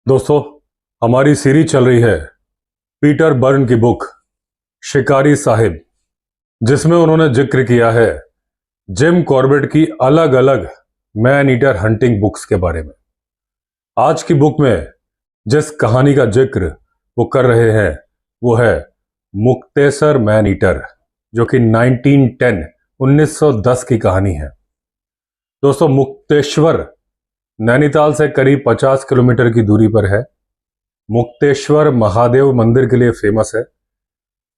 दोस्तों, हमारी सीरीज चल रही है पीटर बर्न की बुक शिकारी साहिब, जिसमें उन्होंने जिक्र किया है जिम कॉर्बेट की अलग अलग मैन ईटर हंटिंग बुक्स के बारे में। आज की बुक में जिस कहानी का जिक्र वो कर रहे हैं वो है मुक्तेसर मैन ईटर, जो कि 1910 की कहानी है। दोस्तों, मुक्तेश्वर नैनीताल से करीब 50 किलोमीटर की दूरी पर है। मुक्तेश्वर महादेव मंदिर के लिए फेमस है।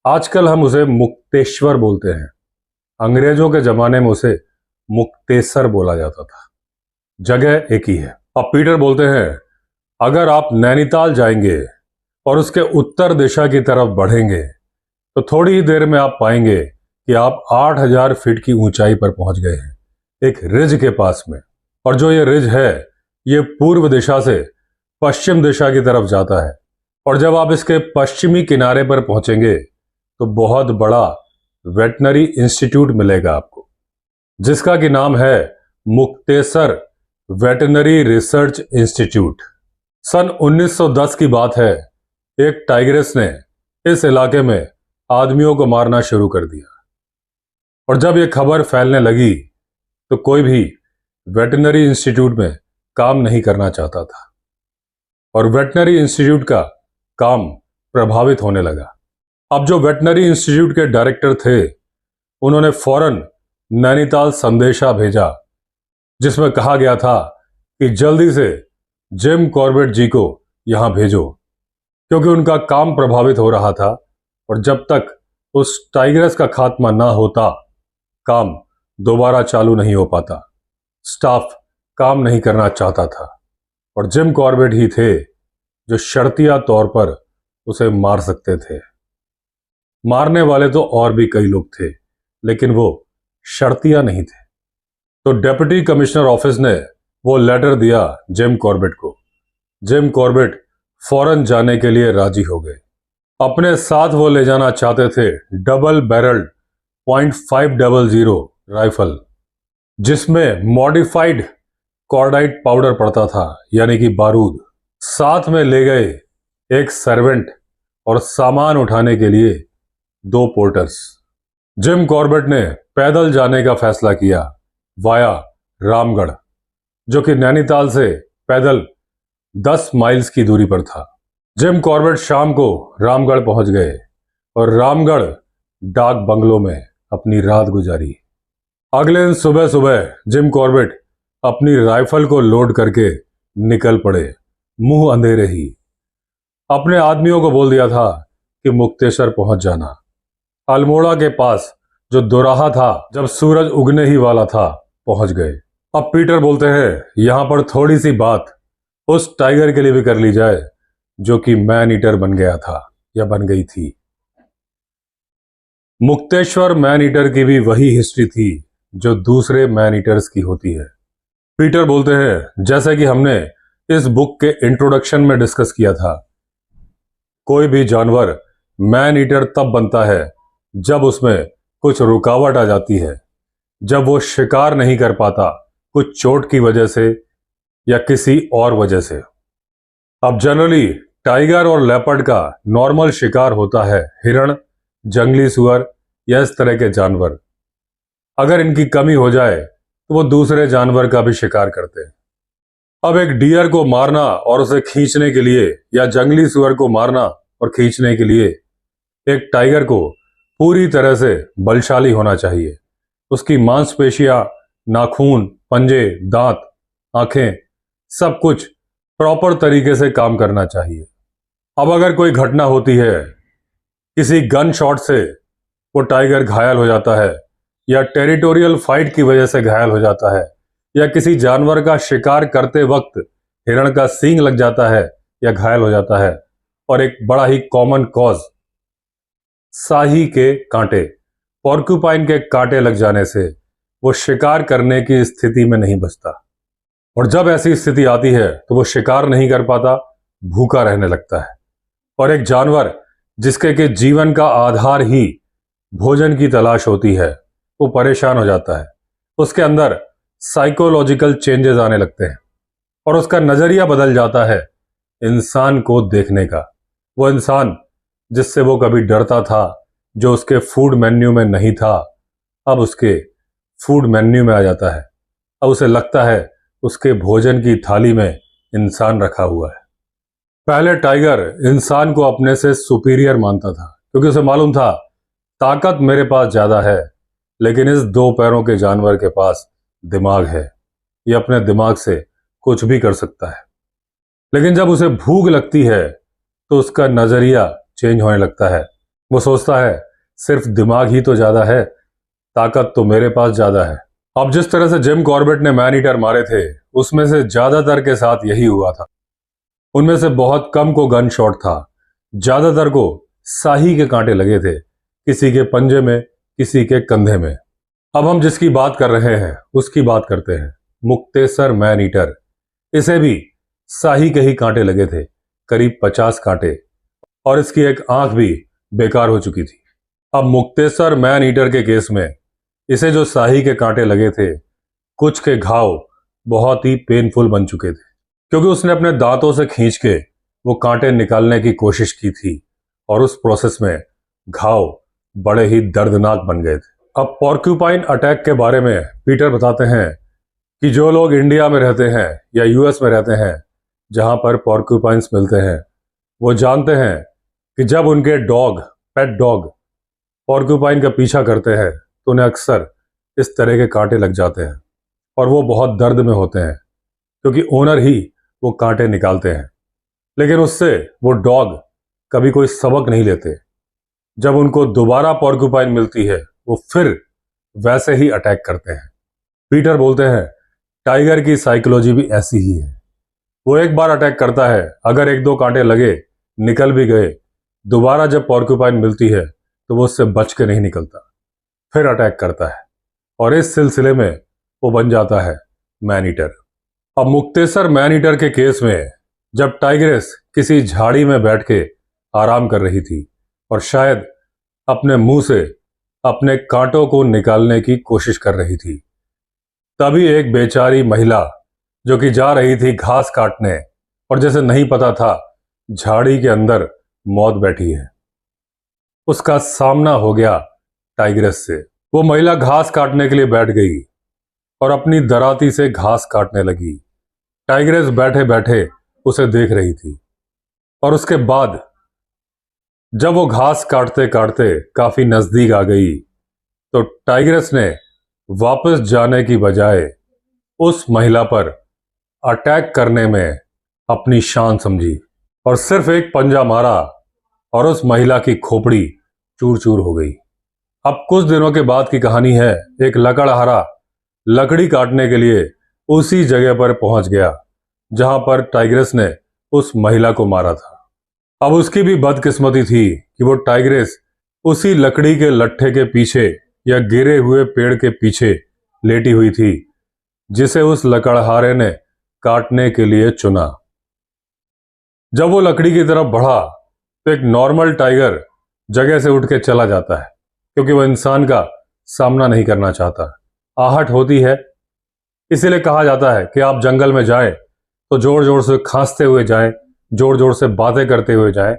आजकल हम उसे मुक्तेश्वर बोलते हैं। अंग्रेजों के जमाने में उसे मुक्तेसर बोला जाता था। जगह एक ही है। अब पीटर बोलते हैं, अगर आप नैनीताल जाएंगे और उसके उत्तर दिशा की तरफ बढ़ेंगे तो थोड़ी ही देर में आप पाएंगे कि आप 8000 फीट की ऊंचाई पर पहुंच गए हैं, एक रिज के पास में। और जो ये रिज है ये पूर्व दिशा से पश्चिम दिशा की तरफ जाता है। और जब आप इसके पश्चिमी किनारे पर पहुंचेंगे तो बहुत बड़ा वेटनरी इंस्टीट्यूट मिलेगा आपको, जिसका कि नाम है मुक्तेसर वेटनरी रिसर्च इंस्टीट्यूट। सन 1910 की बात है। एक टाइग्रेस ने इस इलाके में आदमियों को मारना शुरू कर दिया। और जब यह खबर फैलने लगी तो कोई भी वेटनरी इंस्टीट्यूट में काम नहीं करना चाहता था और वेटनरी इंस्टीट्यूट का काम प्रभावित होने लगा। अब जो वेटनरी इंस्टीट्यूट के डायरेक्टर थे उन्होंने फौरन नैनीताल संदेशा भेजा, जिसमें कहा गया था कि जल्दी से जिम कॉर्बेट जी को यहां भेजो, क्योंकि उनका काम प्रभावित हो रहा था और जब तक उस टाइग्रेस का खात्मा ना होता काम दोबारा चालू नहीं हो पाता। स्टाफ काम नहीं करना चाहता था और जिम कॉर्बेट ही थे जो शर्तिया तौर पर उसे मार सकते थे। मारने वाले तो और भी कई लोग थे, लेकिन वो शर्तिया नहीं थे। तो डेप्यूटी कमिश्नर ऑफिस ने वो लेटर दिया जिम कॉर्बेट को। जिम कॉर्बेट फौरन जाने के लिए राजी हो गए। अपने साथ वो ले जाना चाहते थे डबल बैरल्ड .500 राइफल, जिसमें मॉडिफाइड कॉर्डाइट पाउडर पड़ता था, यानी कि बारूद। साथ में ले गए एक सर्वेंट और सामान उठाने के लिए 2 पोर्टर्स। जिम कॉर्बेट ने पैदल जाने का फैसला किया वाया रामगढ़, जो कि नैनीताल से पैदल 10 माइल्स की दूरी पर था। जिम कॉर्बेट शाम को रामगढ़ पहुंच गए और रामगढ़ डाक बंगलों में अपनी रात गुजारी। अगले दिन सुबह सुबह जिम कॉर्बेट अपनी राइफल को लोड करके निकल पड़े, मुंह अंधेरे ही। अपने आदमियों को बोल दिया था कि मुक्तेश्वर पहुंच जाना। अल्मोड़ा के पास जो दोराहा था, जब सूरज उगने ही वाला था, पहुंच गए। अब पीटर बोलते हैं, यहां पर थोड़ी सी बात उस टाइगर के लिए भी कर ली जाए जो कि मैन ईटर बन गया था या बन गई थी। मुक्तेश्वर मैन ईटर की भी वही हिस्ट्री थी जो दूसरे मैन ईटर्स की होती है। पीटर बोलते हैं, जैसे कि हमने इस बुक के इंट्रोडक्शन में डिस्कस किया था, कोई भी जानवर मैन ईटर तब बनता है जब उसमें कुछ रुकावट आ जाती है, जब वो शिकार नहीं कर पाता, कुछ चोट की वजह से या किसी और वजह से। अब जनरली टाइगर और लेपर्ड का नॉर्मल शिकार होता है हिरण, जंगली सुअर या इस तरह के जानवर। अगर इनकी कमी हो जाए तो वो दूसरे जानवर का भी शिकार करते हैं। अब एक डियर को मारना और उसे खींचने के लिए, या जंगली सुअर को मारना और खींचने के लिए, एक टाइगर को पूरी तरह से बलशाली होना चाहिए। उसकी मांसपेशियां, नाखून, पंजे, दांत, आंखें, सब कुछ प्रॉपर तरीके से काम करना चाहिए। अब अगर कोई घटना होती है, किसी गन शॉट से वो टाइगर घायल हो जाता है, या टेरिटोरियल फाइट की वजह से घायल हो जाता है, या किसी जानवर का शिकार करते वक्त हिरण का सींग लग जाता है या घायल हो जाता है, और एक बड़ा ही कॉमन कॉज साही के कांटे, पॉर्क्यूपाइन के कांटे लग जाने से वो शिकार करने की स्थिति में नहीं बचता। और जब ऐसी स्थिति आती है तो वो शिकार नहीं कर पाता, भूखा रहने लगता है। और एक जानवर जिसके के जीवन का आधार ही भोजन की तलाश होती है, वो परेशान हो जाता है। उसके अंदर साइकोलॉजिकल चेंजेस आने लगते हैं और उसका नजरिया बदल जाता है इंसान को देखने का। वो इंसान जिससे वो कभी डरता था, जो उसके फूड मेन्यू में नहीं था, अब उसके फूड मेन्यू में आ जाता है। अब उसे लगता है उसके भोजन की थाली में इंसान रखा हुआ है। पहले टाइगर इंसान को अपने से सुपीरियर मानता था, क्योंकि उसे मालूम था ताकत मेरे पास ज्यादा है, लेकिन इस दो पैरों के जानवर के पास दिमाग है। ये अपने दिमाग से कुछ भी कर सकता है। लेकिन जब उसे भूख लगती है तो उसका नजरिया चेंज होने लगता है। वो सोचता है सिर्फ दिमाग ही तो ज्यादा है, ताकत तो मेरे पास ज्यादा है। अब जिस तरह से जिम कॉर्बेट ने मैन ईटर मारे थे, उसमें से ज्यादातर के साथ यही हुआ था। उनमें से बहुत कम को गन शॉट था, ज्यादातर को साही के कांटे लगे थे, किसी के पंजे में, किसी के कंधे में। अब हम जिसकी बात कर रहे हैं उसकी बात करते हैं, मुक्तेसर मैन ईटर। इसे भी साही के ही कांटे लगे थे, करीब 50 कांटे, और इसकी एक आंख भी बेकार हो चुकी थी। अब मुक्तेसर मैन ईटर के केस में इसे जो साही के कांटे लगे थे, कुछ के घाव बहुत ही पेनफुल बन चुके थे, क्योंकि उसने अपने दांतों से खींच के वो कांटे निकालने की कोशिश की थी, और उस प्रोसेस में घाव बड़े ही दर्दनाक बन गए थे। अब पॉर्क्यूपाइन अटैक के बारे में पीटर बताते हैं कि जो लोग इंडिया में रहते हैं या यूएस में रहते हैं, जहां पर पॉर्क्यूपाइंस मिलते हैं, वो जानते हैं कि जब उनके डॉग, पेट डॉग, पॉर्क्यूपाइन का पीछा करते हैं तो उन्हें अक्सर इस तरह के कांटे लग जाते हैं, और वो बहुत दर्द में होते हैं, क्योंकि ओनर ही वो कांटे निकालते हैं। लेकिन उससे वो डॉग कभी कोई सबक नहीं लेते। जब उनको दोबारा पॉर्क्यूपाइन मिलती है, वो फिर वैसे ही अटैक करते हैं। पीटर बोलते हैं टाइगर की साइकोलॉजी भी ऐसी ही है। वो एक बार अटैक करता है, अगर एक दो कांटे लगे, निकल भी गए, दोबारा जब पॉर्क्यूपाइन मिलती है तो वो उससे बच के नहीं निकलता, फिर अटैक करता है, और इस सिलसिले में वो बन जाता है मैन ईटर। अब मुक्तेसर मैन ईटर के केस में जब टाइग्रेस किसी झाड़ी में बैठ के आराम कर रही थी और शायद अपने मुंह से अपने कांटों को निकालने की कोशिश कर रही थी, तभी एक बेचारी महिला जो कि जा रही थी घास काटने, और जैसे नहीं पता था झाड़ी के अंदर मौत बैठी है, उसका सामना हो गया टाइग्रेस से। वो महिला घास काटने के लिए बैठ गई और अपनी दराती से घास काटने लगी। टाइग्रेस बैठे बैठे उसे देख रही थी, और उसके बाद जब वो घास काटते काटते काफी नजदीक आ गई तो टाइग्रेस ने वापस जाने की बजाय उस महिला पर अटैक करने में अपनी शान समझी, और सिर्फ एक पंजा मारा और उस महिला की खोपड़ी चूर चूर हो गई। अब कुछ दिनों के बाद की कहानी है। एक लकड़हारा लकड़ी काटने के लिए उसी जगह पर पहुंच गया जहां पर टाइग्रेस ने उस महिला को मारा था। अब उसकी भी बदकिस्मती थी कि वो टाइग्रेस उसी लकड़ी के लट्ठे के पीछे या गिरे हुए पेड़ के पीछे लेटी हुई थी, जिसे उस लकड़हारे ने काटने के लिए चुना। जब वो लकड़ी की तरफ बढ़ा तो एक नॉर्मल टाइगर जगह से उठ के चला जाता है, क्योंकि वो इंसान का सामना नहीं करना चाहता। आहट होती है, इसीलिए कहा जाता है कि आप जंगल में जाएं तो जोर जोर से खांसते हुए जाएं, जोर जोर से बातें करते हुए जाएं।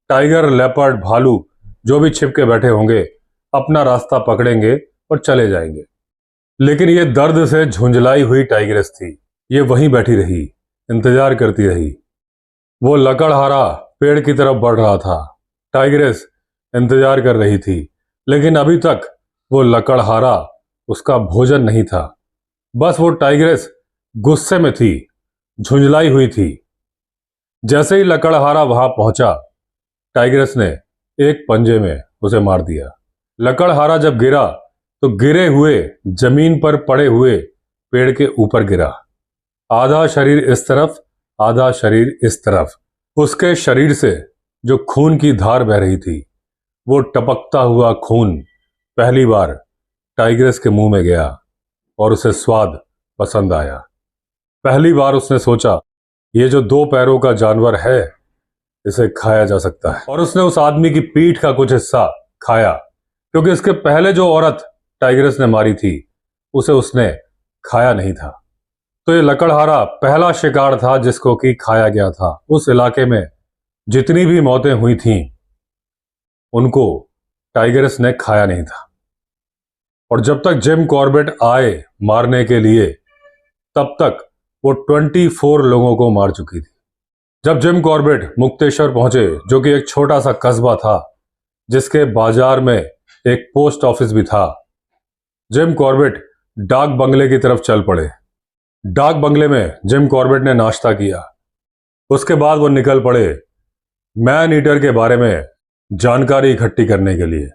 टाइगर, लेपर्ड, भालू जो भी छिप के बैठे होंगे अपना रास्ता पकड़ेंगे और चले जाएंगे। लेकिन ये दर्द से झुंझलाई हुई टाइग्रेस थी। ये वहीं बैठी रही, इंतजार करती रही। वो लकड़हारा पेड़ की तरफ बढ़ रहा था, टाइग्रेस इंतजार कर रही थी, लेकिन अभी तक वो लकड़हारा उसका भोजन नहीं था। बस वो टाइग्रेस गुस्से में थी, झुंझलाई हुई थी। जैसे ही लकड़हारा वहां पहुंचा, टाइग्रेस ने एक पंजे में उसे मार दिया। लकड़हारा जब गिरा तो गिरे हुए जमीन पर पड़े हुए पेड़ के ऊपर गिरा, आधा शरीर इस तरफ, आधा शरीर इस तरफ। उसके शरीर से जो खून की धार बह रही थी, वो टपकता हुआ खून पहली बार टाइग्रेस के मुंह में गया और उसे स्वाद पसंद आया। पहली बार उसने सोचा ये जो दो पैरों का जानवर है, इसे खाया जा सकता है। और उसने उस आदमी की पीठ का कुछ हिस्सा खाया, क्योंकि इसके पहले जो औरत टाइग्रेस ने मारी थी उसे उसने खाया नहीं था। तो ये लकड़हारा पहला शिकार था जिसको कि खाया गया था। उस इलाके में जितनी भी मौतें हुई थीं उनको टाइगर्स ने खाया नहीं था। और जब तक जिम कॉर्बेट आए मारने के लिए तब तक वो 24 लोगों को मार चुकी थी। जब जिम कॉर्बेट मुक्तेश्वर पहुंचे, जो कि एक छोटा सा कस्बा था जिसके बाजार में एक पोस्ट ऑफिस भी था, जिम कॉर्बेट डाक बंगले की तरफ चल पड़े। डाक बंगले में जिम कॉर्बेट ने नाश्ता किया। उसके बाद वो निकल पड़े मैन ईटर के बारे में जानकारी इकट्ठी करने के लिए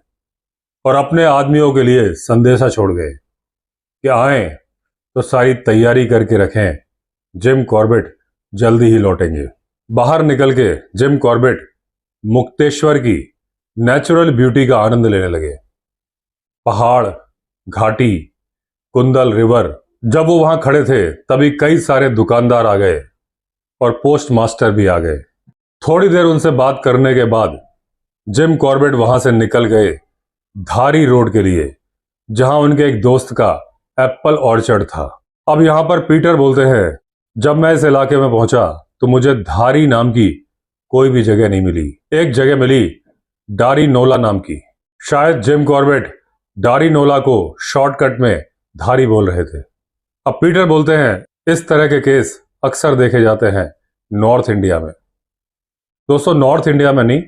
और अपने आदमियों के लिए संदेशा छोड़ गए कि आएं तो सारी तैयारी करके रखें, जिम कॉर्बेट जल्दी ही लौटेंगे। बाहर निकल के जिम कॉर्बेट मुक्तेश्वर की नेचुरल ब्यूटी का आनंद लेने लगे। पहाड़, घाटी, कुंदल रिवर। जब वो वहां खड़े थे तभी कई सारे दुकानदार आ गए और पोस्ट मास्टर भी आ गए। थोड़ी देर उनसे बात करने के बाद जिम कॉर्बेट वहां से निकल गए धारी रोड के लिए, जहां उनके एक दोस्त का एप्पल ऑर्चर्ड था। अब यहां पर पीटर बोलते हैं, जब मैं इस इलाके में पहुंचा तो मुझे धारी नाम की कोई भी जगह नहीं मिली। एक जगह मिली डारी नोला नाम की। शायद जिम कॉर्बेट डारी नोला को शॉर्टकट में धारी बोल रहे थे। अब पीटर बोलते हैं, इस तरह के केस अक्सर देखे जाते हैं नॉर्थ इंडिया में। दोस्तों, नॉर्थ इंडिया में नहीं,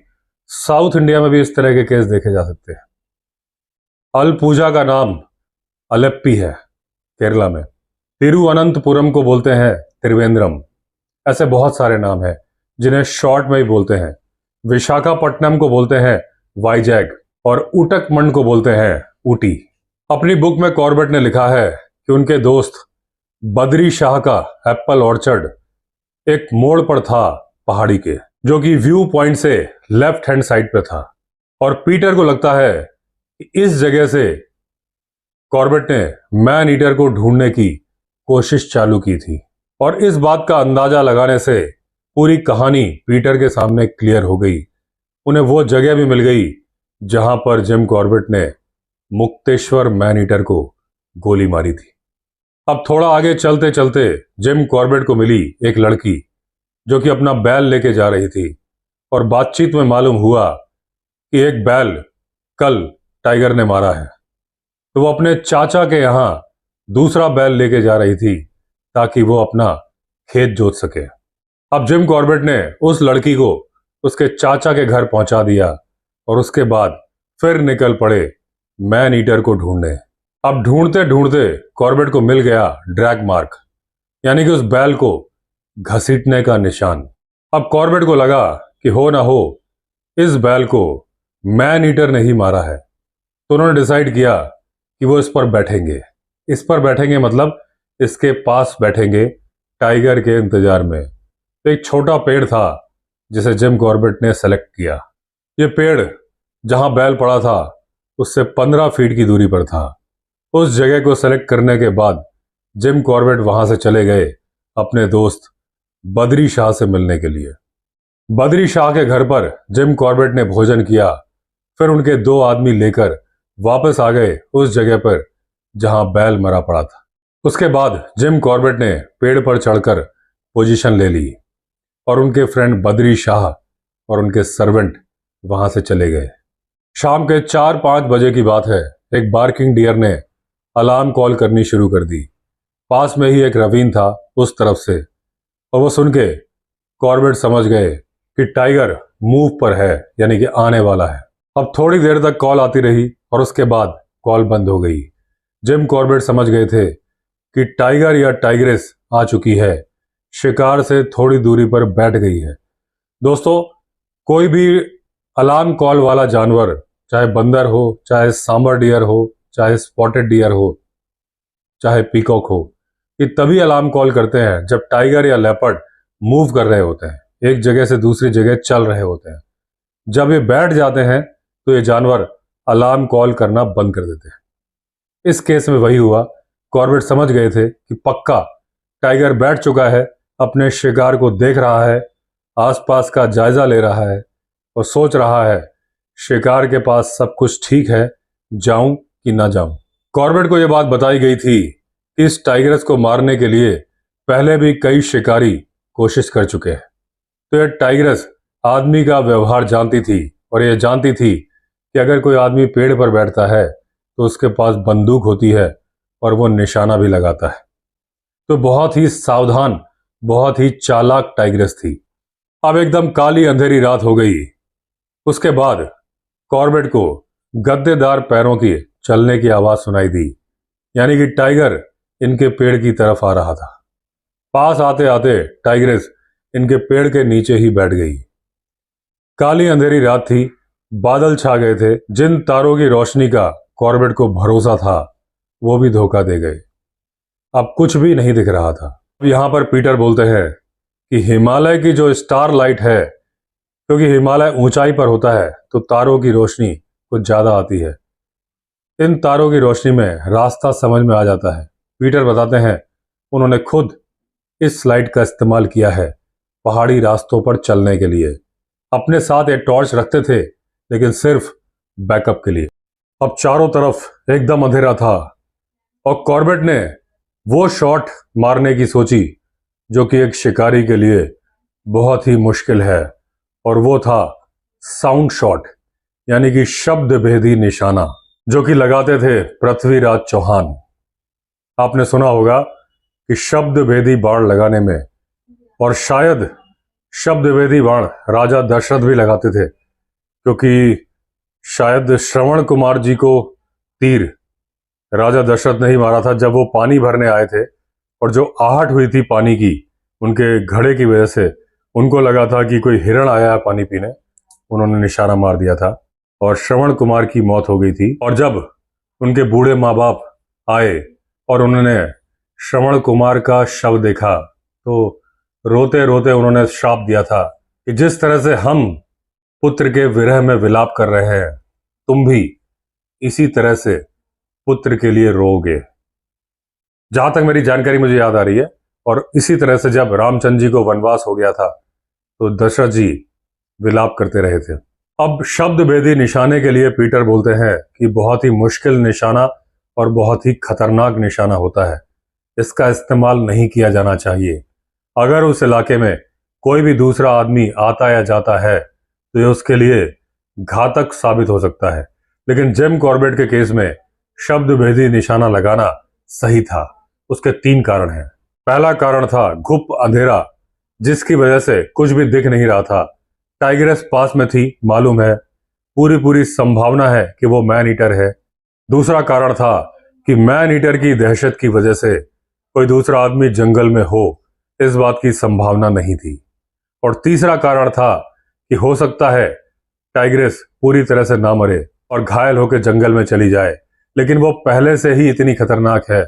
साउथ इंडिया में भी इस तरह के केस देखे जा सकते हैं। अलपूजा का नाम अलेप्पी है केरला में। तिरुवनंतपुरम को बोलते हैं त्रिवेंद्रम। ऐसे बहुत सारे नाम हैं जिन्हें शॉर्ट में ही बोलते हैं। विशाखापट्टनम को बोलते हैं वाईजैग और उटकमंड को बोलते हैं ऊटी। अपनी बुक में कॉर्बेट ने लिखा है कि उनके दोस्त बद्री शाह का एप्पल ऑर्चर्ड एक मोड़ पर था पहाड़ी के, जो कि व्यू पॉइंट से लेफ्ट हैंड साइड पे था। और पीटर को लगता है कि इस जगह से कॉर्बेट ने मैन ईटर को ढूंढने की कोशिश चालू की थी। और इस बात का अंदाजा लगाने से पूरी कहानी पीटर के सामने क्लियर हो गई। उन्हें वो जगह भी मिल गई जहां पर जिम कॉर्बेट ने मुक्तेश्वर मैन ईटर को गोली मारी थी। अब थोड़ा आगे चलते चलते जिम कॉर्बेट को मिली एक लड़की जो कि अपना बैल लेके जा रही थी। और बातचीत में मालूम हुआ कि एक बैल कल टाइगर ने मारा है, तो वो अपने चाचा के यहाँ दूसरा बैल लेके जा रही थी ताकि वो अपना खेत जोत सके। अब जिम कॉर्बेट ने उस लड़की को उसके चाचा के घर पहुंचा दिया और उसके बाद फिर निकल पड़े मैन ईटर को ढूंढने। अब ढूंढते ढूंढते कॉर्बेट को मिल गया ड्रैग मार्क, यानी कि उस बैल को घसीटने का निशान। अब कॉर्बेट को लगा कि हो ना हो इस बैल को मैन ईटर ने ही मारा है, तो उन्होंने डिसाइड किया कि वो इस पर बैठेंगे। इस पर बैठेंगे मतलब इसके पास बैठेंगे टाइगर के इंतजार में। तो एक छोटा पेड़ था जिसे जिम कॉर्बेट ने सेलेक्ट किया। ये पेड़ जहां बैल पड़ा था उससे 15 फीट की दूरी पर था। उस जगह को सेलेक्ट करने के बाद जिम कॉर्बेट वहां से चले गए अपने दोस्त बद्री शाह से मिलने के लिए। बद्री शाह के घर पर जिम कॉर्बेट ने भोजन किया, फिर उनके 2 आदमी लेकर वापस आ गए उस जगह पर जहां बैल मरा पड़ा था। उसके बाद जिम कॉर्बेट ने पेड़ पर चढ़कर पोजीशन ले ली और उनके फ्रेंड बद्री शाह और उनके सर्वेंट वहां से चले गए। शाम के 4-5 बजे की बात है, एक बार्किंग डियर ने अलार्म कॉल करनी शुरू कर दी। पास में ही एक रवीन था उस तरफ से, और वो सुन के कॉर्बेट समझ गए कि टाइगर मूव पर है, यानी कि आने वाला है। अब थोड़ी देर तक कॉल आती रही और उसके बाद कॉल बंद हो गई। जिम कॉर्बेट समझ गए थे कि टाइगर या टाइग्रेस आ चुकी है, शिकार से थोड़ी दूरी पर बैठ गई है। दोस्तों, कोई भी अलार्म कॉल वाला जानवर, चाहे बंदर हो, चाहे सांबर डियर हो, चाहे स्पॉटेड डियर हो, चाहे पीकॉक हो, ये तभी अलार्म कॉल करते हैं जब टाइगर या लेपर्ड मूव कर रहे होते हैं, एक जगह से दूसरी जगह चल रहे होते हैं। जब ये बैठ जाते हैं तो ये जानवर अलार्म कॉल करना बंद कर देते हैं। इस केस में वही हुआ। कॉर्बेट समझ गए थे कि पक्का टाइगर बैठ चुका है, अपने शिकार को देख रहा है, आसपास का जायजा ले रहा है और सोच रहा है शिकार के पास सब कुछ ठीक है, जाऊं कि ना जाऊं। कॉर्बेट को यह बात बताई गई थी कि इस टाइग्रेस को मारने के लिए पहले भी कई शिकारी कोशिश कर चुके हैं। तो यह टाइग्रेस आदमी का व्यवहार जानती थी और यह जानती थी कि अगर कोई आदमी पेड़ पर बैठता है तो उसके पास बंदूक होती है और वो निशाना भी लगाता है। तो बहुत ही सावधान, बहुत ही चालाक टाइग्रेस थी। अब एकदम काली अंधेरी रात हो गई। उसके बाद कॉर्बेट को गद्देदार पैरों की चलने की आवाज सुनाई दी, यानी कि टाइगर इनके पेड़ की तरफ आ रहा था। पास आते आते टाइग्रेस इनके पेड़ के नीचे ही बैठ गई। काली अंधेरी रात थी, बादल छा गए थे। जिन तारों की रोशनी का कॉर्बेट को भरोसा था वो भी धोखा दे गए। अब कुछ भी नहीं दिख रहा था। यहां पर पीटर बोलते हैं कि हिमालय की जो स्टार लाइट है, क्योंकि हिमालय ऊंचाई पर होता है तो तारों की रोशनी कुछ ज्यादा आती है। इन तारों की रोशनी में रास्ता समझ में आ जाता है। पीटर बताते हैं उन्होंने खुद इस लाइट का इस्तेमाल किया है पहाड़ी रास्तों पर चलने के लिए। अपने साथ एक टॉर्च रखते थे, लेकिन सिर्फ बैकअप के लिए। अब चारों तरफ एकदम अंधेरा था और कॉर्बेट ने वो शॉट मारने की सोची जो कि एक शिकारी के लिए बहुत ही मुश्किल है, और वो था साउंड शॉट, यानी कि शब्द भेदी निशाना, जो कि लगाते थे पृथ्वीराज चौहान। आपने सुना होगा कि शब्द भेदी बाण लगाने में, और शायद शब्द भेदी बाण राजा दशरथ भी लगाते थे, क्योंकि शायद श्रवण कुमार जी को तीर राजा दशरथ ने ही मारा था जब वो पानी भरने आए थे, और जो आहट हुई थी पानी की उनके घड़े की वजह से उनको लगा था कि कोई हिरण आया है पानी पीने। उन्होंने निशाना मार दिया था और श्रवण कुमार की मौत हो गई थी। और जब उनके बूढ़े माँ बाप आए और उन्होंने श्रवण कुमार का शव देखा तो रोते रोते उन्होंने श्राप दिया था कि जिस तरह से हम पुत्र के विरह में विलाप कर रहे हैं, तुम भी इसी तरह से पुत्र के लिए रोओगे। जहां तक मेरी जानकारी मुझे याद आ रही है, और इसी तरह से जब रामचंद्र जी को वनवास हो गया था तो दशरथ जी विलाप करते रहे थे। अब शब्द भेदी निशाने के लिए पीटर बोलते हैं कि बहुत ही मुश्किल निशाना और बहुत ही खतरनाक निशाना होता है। इसका इस्तेमाल नहीं किया जाना चाहिए। अगर उस इलाके में कोई भी दूसरा आदमी आता या जाता है तो ये उसके लिए घातक साबित हो सकता है। लेकिन जिम कॉर्बेट के केस में शब्द भेदी निशाना लगाना सही था। उसके 3 कारण हैं। पहला कारण था घुप अंधेरा, जिसकी वजह से कुछ भी दिख नहीं रहा था। टाइग्रेस पास में थी, मालूम है, पूरी संभावना है कि वो मैन ईटर है। दूसरा कारण था कि मैन ईटर की दहशत की वजह से कोई दूसरा आदमी जंगल में हो, इस बात की संभावना नहीं थी। और तीसरा कारण था कि हो सकता है टाइग्रेस पूरी तरह से ना मरे और घायल होकर जंगल में चली जाए, लेकिन वो पहले से ही इतनी खतरनाक है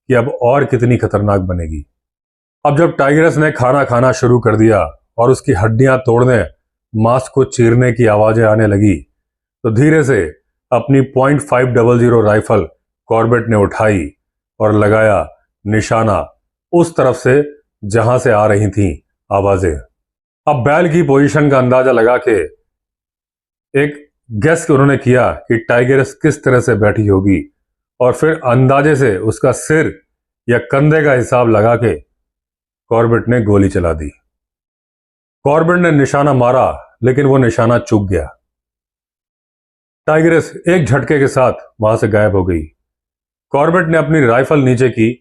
कि अब और कितनी खतरनाक बनेगी। अब जब टाइग्रेस ने खाना खाना शुरू कर दिया और उसकी हड्डियां तोड़ने, मांस को चीरने की आवाजें आने लगी, तो धीरे से अपनी .500 राइफल कॉर्बेट ने उठाई और लगाया निशाना उस तरफ से जहां से आ रही थी आवाजें। अब बैल की पोजीशन का अंदाजा लगा के एक गेस उन्होंने किया कि टाइग्रेस किस तरह से बैठी होगी, और फिर अंदाजे से उसका सिर या कंधे का हिसाब लगा के कॉर्बेट ने गोली चला दी। कॉर्बेट ने निशाना मारा, लेकिन वो निशाना चूक गया। टाइग्रेस एक झटके के साथ वहां से गायब हो गई। कॉर्बेट ने अपनी राइफल नीचे की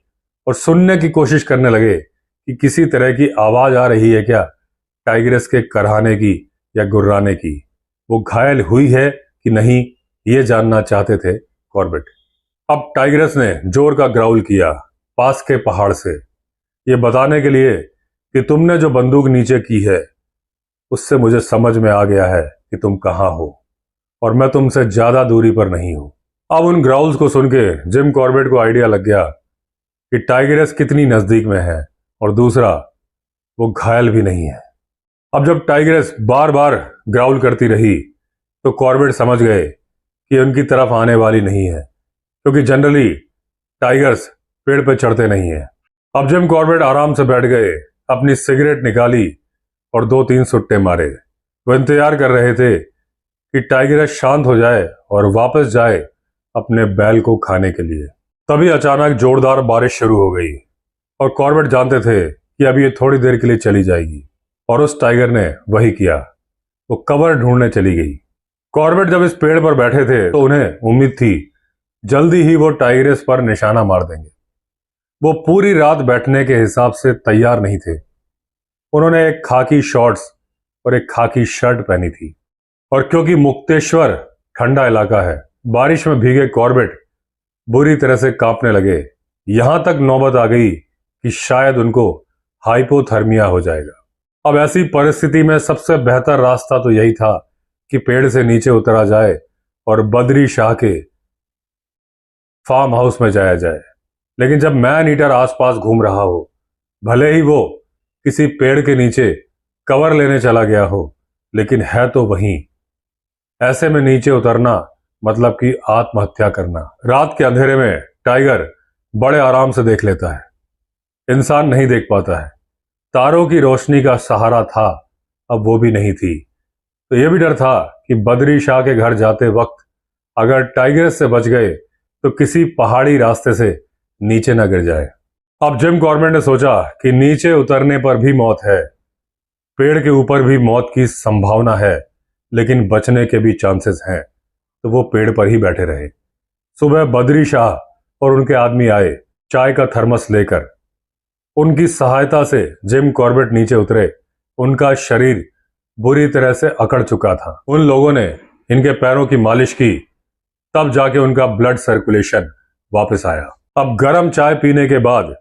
और सुनने की कोशिश करने लगे कि किसी तरह की आवाज आ रही है क्या, टाइग्रेस के कराहने की या गुर्राने की। वो घायल हुई है कि नहीं, ये जानना चाहते थे कॉर्बेट। अब टाइग्रेस ने जोर का ग्राउल किया पास के पहाड़ से, ये बताने के लिए कि तुमने जो बंदूक नीचे की है उससे मुझे समझ में आ गया है कि तुम कहां हो और मैं तुमसे ज्यादा दूरी पर नहीं हूं। अब उन ग्राउल्स को सुन के जिम कॉर्बेट को आइडिया लग गया कि टाइग्रेस कितनी नजदीक में है, और दूसरा वो घायल भी नहीं है। अब जब टाइग्रेस बार बार ग्राउल करती रही तो कॉर्बेट समझ गए कि उनकी तरफ आने वाली नहीं है, क्योंकि जनरली टाइगर्स पेड़ पे चढ़ते नहीं है। अब जिम कॉर्बेट आराम से बैठ गए, अपनी सिगरेट निकाली और 2-3 सुट्टे मारे। वो इंतजार कर रहे थे कि टाइग्रेस शांत हो जाए और वापस जाए अपने बैल को खाने के लिए। तभी अचानक जोरदार बारिश शुरू हो गई। और कॉर्बेट जानते थे कि अब ये थोड़ी देर के लिए चली जाएगी, और उस टाइगर ने वही किया। वो कवर ढूंढने चली गई। कॉर्बेट जब इस पेड़ पर बैठे थे तो उन्हें उम्मीद थी जल्दी ही वो टाइग्रेस पर निशाना मार देंगे। वो पूरी रात बैठने के हिसाब से तैयार नहीं थे। उन्होंने एक खाकी शॉर्ट्स और एक खाकी शर्ट पहनी थी, और क्योंकि मुक्तेश्वर ठंडा इलाका है, बारिश में भीगे कॉर्बेट बुरी तरह से कांपने लगे। यहां तक नौबत आ गई कि शायद उनको हाइपोथर्मिया हो जाएगा। अब ऐसी परिस्थिति में सबसे बेहतर रास्ता तो यही था कि पेड़ से नीचे उतरा जाए और बद्री शाह के फार्म हाउस में जाया जाए। लेकिन जब मैन ईटर आसपास घूम रहा हो, भले ही वो किसी पेड़ के नीचे कवर लेने चला गया हो, लेकिन है तो वहीं। ऐसे में नीचे उतरना मतलब कि आत्महत्या करना। रात के अंधेरे में टाइगर बड़े आराम से देख लेता है, इंसान नहीं देख पाता है। तारों की रोशनी का सहारा था, अब वो भी नहीं थी। तो यह भी डर था कि बद्री शाह के घर जाते वक्त अगर टाइगर से बच गए तो किसी पहाड़ी रास्ते से नीचे न गिर जाए। अब जिम कॉर्बेट ने सोचा कि नीचे उतरने पर भी मौत है, पेड़ के ऊपर भी मौत की संभावना है, लेकिन बचने के भी चांसेस हैं, तो वो पेड़ पर ही बैठे रहे। सुबह बद्री शाह और उनके आदमी आए चाय का थर्मस लेकर। उनकी सहायता से जिम कॉर्बेट नीचे उतरे। उनका शरीर बुरी तरह से अकड़ चुका था। उन लोगों ने इनके पैरों की मालिश की, तब जाके उनका ब्लड सर्कुलेशन वापस आया। अब गर्म चाय पीने के बाद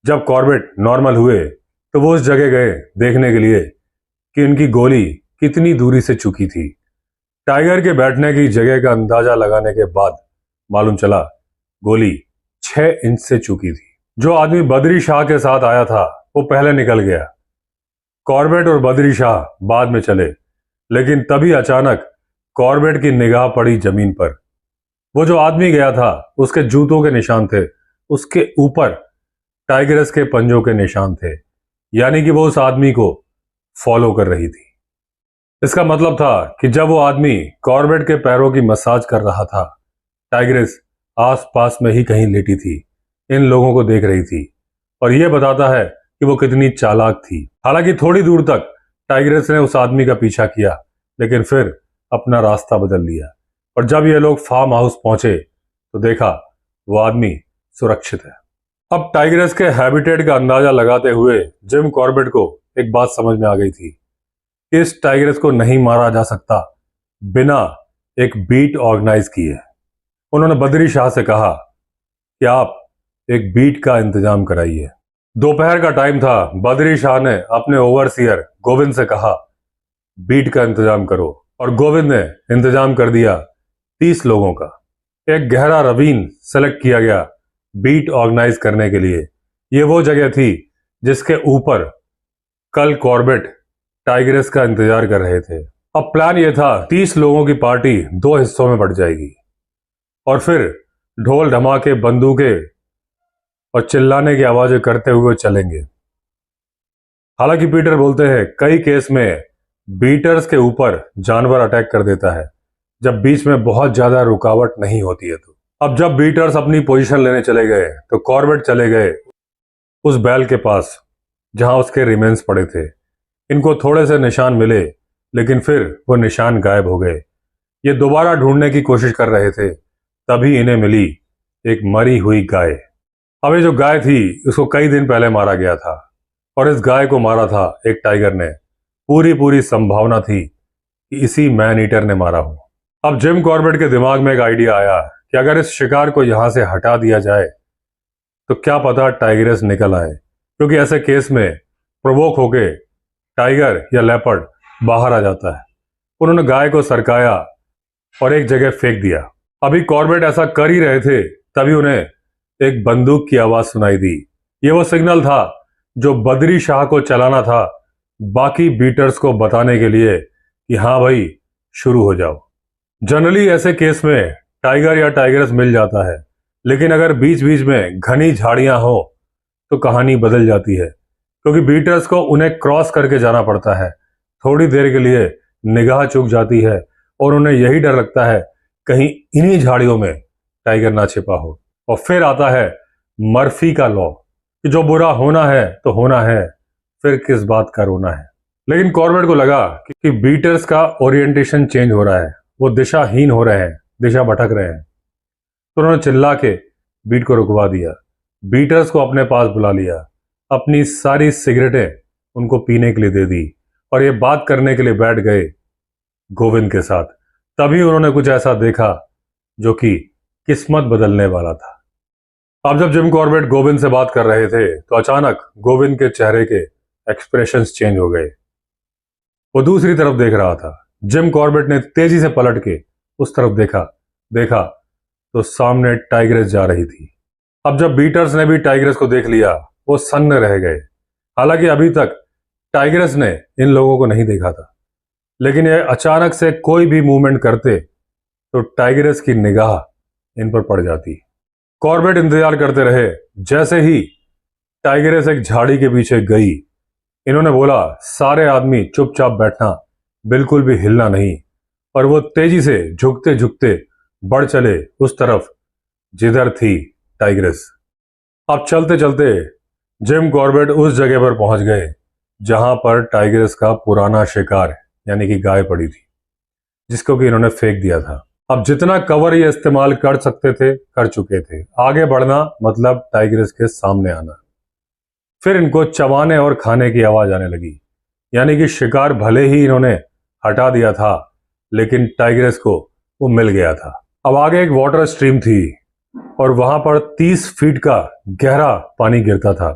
जब कॉर्बेट नॉर्मल हुए तो वो उस जगह गए देखने के लिए कि इनकी गोली कितनी दूरी से चुकी थी। टाइगर के बैठने की जगह का अंदाजा लगाने के बाद मालूम चला गोली 6 इंच से चुकी थी। जो आदमी बद्री शाह के साथ आया था वो पहले निकल गया। कॉर्बेट और बद्री शाह बाद में चले, लेकिन तभी अचानक कॉर्बेट की निगाह पड़ी जमीन पर। वो जो आदमी गया था उसके जूतों के निशान थे, उसके ऊपर टाइगरस के पंजों के निशान थे, यानी कि वो उस आदमी को फॉलो कर रही थी। इसका मतलब था कि जब वो आदमी कॉर्बेट के पैरों की मसाज कर रहा था, टाइगरस आसपास में ही कहीं लेटी थी, इन लोगों को देख रही थी। और यह बताता है कि वो कितनी चालाक थी। हालांकि थोड़ी दूर तक टाइग्रेस ने उस आदमी का पीछा किया, लेकिन फिर अपना रास्ता बदल लिया। और जब ये लोग फार्म हाउस पहुंचे तो देखा वो आदमी सुरक्षित है। अब टाइग्रेस के हैबिटेट का अंदाजा लगाते हुए जिम कॉर्बेट को एक बात समझ में आ गई थी कि इस टाइग्रेस को नहीं मारा जा सकता बिना एक बीट ऑर्गेनाइज किए। उन्होंने बद्री शाह से कहा कि आप एक बीट का इंतजाम कराइए। दोपहर का टाइम था। बद्री शाह ने अपने ओवरसियर गोविंद से कहा बीट का इंतजाम करो, और गोविंद ने इंतजाम कर दिया 30 लोगों का। एक गहरा रवीन सेलेक्ट किया गया बीट ऑर्गेनाइज करने के लिए। ये वो जगह थी जिसके ऊपर कल कॉर्बेट टाइग्रेस का इंतजार कर रहे थे। अब प्लान यह था 30 लोगों की पार्टी 2 हिस्सों में बढ़ जाएगी, और फिर ढोल धमाके, बंदूकें और चिल्लाने की आवाजें करते हुए चलेंगे। हालांकि पीटर बोलते हैं कई केस में बीटर्स के ऊपर जानवर अटैक कर देता है जब बीच में बहुत ज्यादा रुकावट नहीं होती है। तो अब जब बीटर्स अपनी पोजीशन लेने चले गए तो कॉर्बेट चले गए उस बैल के पास जहां उसके रिमेन्स पड़े थे। इनको थोड़े से निशान मिले, लेकिन फिर वो निशान गायब हो गए। ये दोबारा ढूंढने की कोशिश कर रहे थे, तभी इन्हें मिली एक मरी हुई गाय। अब ये जो गाय थी उसको कई दिन पहले मारा गया था, और इस गाय को मारा था एक टाइगर ने। पूरी संभावना थी कि इसी मैन ईटर ने मारा हो। अब जिम कॉर्बेट के दिमाग में एक आइडिया आया कि अगर इस शिकार को यहां से हटा दिया जाए तो क्या पता टाइगरस निकल आए, क्योंकि ऐसे केस में प्रोवोक होके टाइगर या लेपर्ड बाहर आ जाता है। उन्होंने गाय को सरकाया और एक जगह फेंक दिया। अभी कॉर्बेट ऐसा कर ही रहे थे, तभी उन्हें एक बंदूक की आवाज सुनाई दी। ये वो सिग्नल था जो बद्री शाह को चलाना था बाकी बीटर्स को बताने के लिए कि हाँ भाई शुरू हो जाओ। जनरली ऐसे केस में टाइगर या टाइगरस मिल जाता है, लेकिन अगर बीच बीच में घनी झाड़ियां हो तो कहानी बदल जाती है, क्योंकि बीटर्स को उन्हें क्रॉस करके जाना पड़ता है। थोड़ी देर के लिए निगाह चूक जाती है और उन्हें यही डर लगता है कहीं इन्हीं झाड़ियों में टाइगर ना छिपा हो। और फिर आता है मर्फी का लॉ। कि जो बुरा होना है तो होना है, फिर किस बात का रोना है। लेकिन कॉर्बेट को लगा कि बीटर्स का ओरिएंटेशन चेंज हो रहा है, वो दिशाहीन हो रहे हैं, दिशा भटक रहे हैं। तो उन्होंने चिल्ला के बीट को रुकवा दिया, बीटर्स को अपने पास बुला लिया, अपनी सारी सिगरेटें उनको पीने के लिए दे दी और ये बात करने के लिए बैठ गए गोविंद के साथ। तभी उन्होंने कुछ ऐसा देखा जो कि किस्मत बदलने वाला था। अब जब जिम कॉर्बेट गोविंद से बात कर रहे थे तो अचानक गोविंद के चेहरे के एक्सप्रेशंस चेंज हो गए। वो दूसरी तरफ देख रहा था। जिम कॉर्बेट ने तेजी से पलट के उस तरफ देखा तो सामने टाइग्रेस जा रही थी। अब जब बीटर्स ने भी टाइग्रेस को देख लिया, वो सन्न रह गए। हालांकि अभी तक टाइग्रेस ने इन लोगों को नहीं देखा था, लेकिन ये अचानक से कोई भी मूवमेंट करते तो टाइग्रेस की निगाह इन पर पड़ जाती। कॉर्बेट इंतजार करते रहे। जैसे ही टाइग्रेस एक झाड़ी के पीछे गई, इन्होंने बोला, सारे आदमी चुपचाप बैठना, बिल्कुल भी हिलना नहीं। और वो तेजी से झुकते झुकते बढ़ चले उस तरफ जिधर थी टाइग्रेस। अब चलते चलते जिम कॉर्बेट उस जगह पर पहुंच गए जहां पर टाइग्रेस का पुराना शिकार यानी कि गाय पड़ी थी, जिसको कि इन्होंने फेंक दिया था। अब जितना कवर ये इस्तेमाल कर सकते थे कर चुके थे। आगे बढ़ना मतलब टाइग्रेस के सामने आना। फिर इनको चबाने और खाने की आवाज आने लगी, यानी कि शिकार भले ही इन्होंने हटा दिया था, लेकिन टाइग्रेस को वो मिल गया था। अब आगे एक वाटर स्ट्रीम थी और वहां पर 30 फीट का गहरा पानी गिरता था।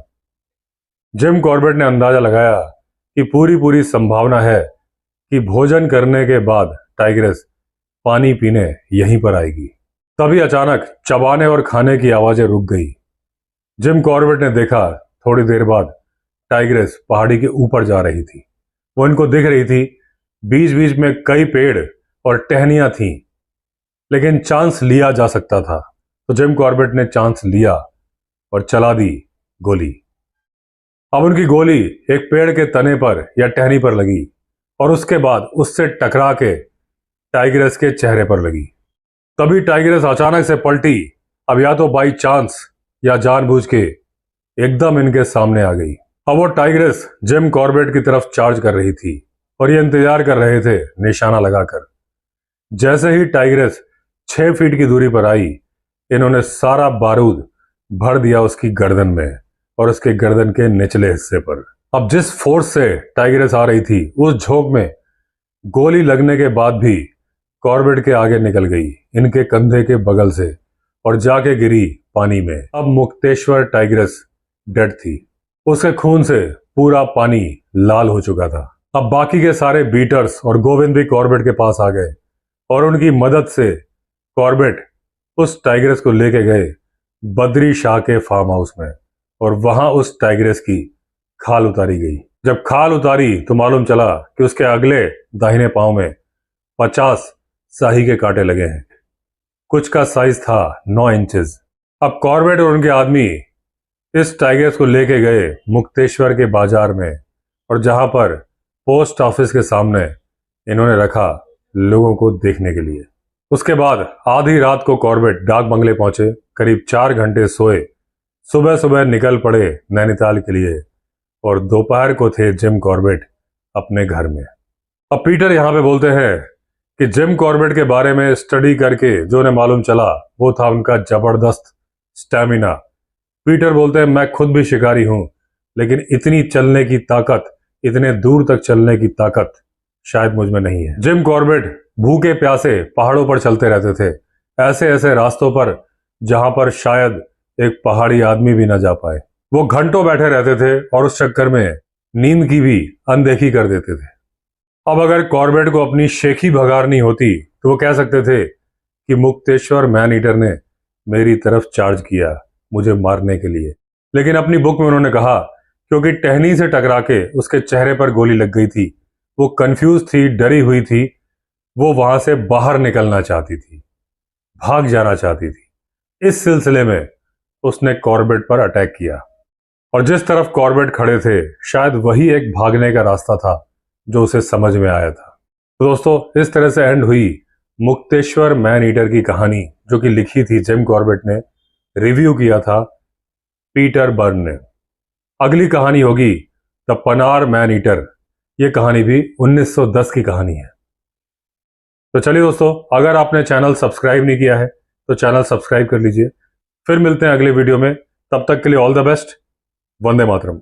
जिम कॉर्बेट ने अंदाजा लगाया कि पूरी संभावना है कि भोजन करने के बाद टाइग्रेस पानी पीने यहीं पर आएगी। तभी अचानक चबाने और खाने की आवाजें रुक गई। जिम कॉर्बेट ने देखा थोड़ी देर बाद टाइग्रेस पहाड़ी के ऊपर जा रही थी। वो इनको दिख रही थी। बीच बीच में कई पेड़ और टहनियां थीं, लेकिन चांस लिया जा सकता था। तो जिम कॉर्बेट ने चांस लिया और चला दी गोली। अब उनकी गोली एक पेड़ के तने पर या टहनी पर लगी और उसके बाद उससे टकरा के टाइग्रेस के चेहरे पर लगी। तभी टाइग्रेस अचानक से पलटी। अब या तो बाई चांस या जानबूझ के एकदम इनके सामने आ गई। अब वो टाइग्रेस जिम कॉर्बेट की तरफ चार्ज कर रही थी और ये इंतजार कर रहे थे निशाना लगाकर। जैसे ही टाइग्रेस 6 फीट की दूरी पर आई, इन्होंने सारा बारूद भर दिया उसकी गर्दन में और उसके गर्दन के निचले हिस्से पर। अब जिस फोर्स से टाइग्रेस आ रही थी, उस झोंक में गोली लगने के बाद भी कॉर्बेट के आगे निकल गई, इनके कंधे के बगल से, और जाके गिरी पानी में। अब मुक्तेश्वर टाइग्रेस डेड थी। उसके खून से पूरा पानी लाल हो चुका था। अब बाकी के सारे बीटर्स और गोविंद भी कॉर्बेट के पास आ गए और उनकी मदद से कॉर्बेट उस टाइग्रेस को लेके गए बद्री शाह के फार्म हाउस में और वहां उस टाइग्रेस की खाल उतारी गई। जब खाल उतारी तो मालूम चला कि उसके अगले दाहिने पांव में 50 स्याही के कांटे लगे हैं। कुछ का साइज था 9 इंचेस। अब कॉर्बेट और उनके आदमी इस टाइग्रेस को लेके गए मुक्तेश्वर के बाजार में, और जहां पर पोस्ट ऑफिस के सामने इन्होंने रखा लोगों को देखने के लिए। उसके बाद आधी रात को कॉर्बेट डाक बंगले पहुंचे, करीब 4 घंटे सोए, सुबह सुबह निकल पड़े नैनीताल के लिए और दोपहर को थे जिम कॉर्बेट अपने घर में। अब पीटर यहाँ पे बोलते हैं कि जिम कॉर्बेट के बारे में स्टडी करके जो उन्हें मालूम चला वो था उनका जबरदस्त स्टैमिना। पीटर बोलते हैं, मैं खुद भी शिकारी हूं, लेकिन इतनी चलने की ताकत, इतने दूर तक चलने की ताकत शायद मुझ में नहीं है। जिम कॉर्बेट भूखे प्यासे पहाड़ों पर चलते रहते थे, ऐसे ऐसे रास्तों पर जहां पर शायद एक पहाड़ी आदमी भी ना जा पाए। वो घंटों बैठे रहते थे और उस चक्कर में नींद की भी अनदेखी कर देते थे। अब अगर कॉर्बेट को अपनी शेखी भगारनी होती तो वो कह सकते थे कि मुक्तेश्वर मैन ईटर ने मेरी तरफ चार्ज किया मुझे मारने के लिए, लेकिन अपनी बुक में उन्होंने कहा क्योंकि टहनी से टकरा के उसके चेहरे पर गोली लग गई थी, वो कंफ्यूज थी, डरी हुई थी, वो वहां से बाहर निकलना चाहती थी, भाग जाना चाहती थी। इस सिलसिले में उसने कॉर्बेट पर अटैक किया और जिस तरफ कॉर्बेट खड़े थे शायद वही एक भागने का रास्ता था जो उसे समझ में आया था। तो दोस्तों, इस तरह से एंड हुई मुक्तेश्वर मैन ईटर की कहानी, जो कि लिखी थी जिम कॉर्बेट ने, रिव्यू किया था पीटर बर्न ने। अगली कहानी होगी द पनार मैन ईटर। यह कहानी भी 1910 की कहानी है। तो चलिए दोस्तों, अगर आपने चैनल सब्सक्राइब नहीं किया है तो चैनल सब्सक्राइब कर लीजिए। फिर मिलते हैं अगले वीडियो में, तब तक के लिए all the best. Vande Mataram.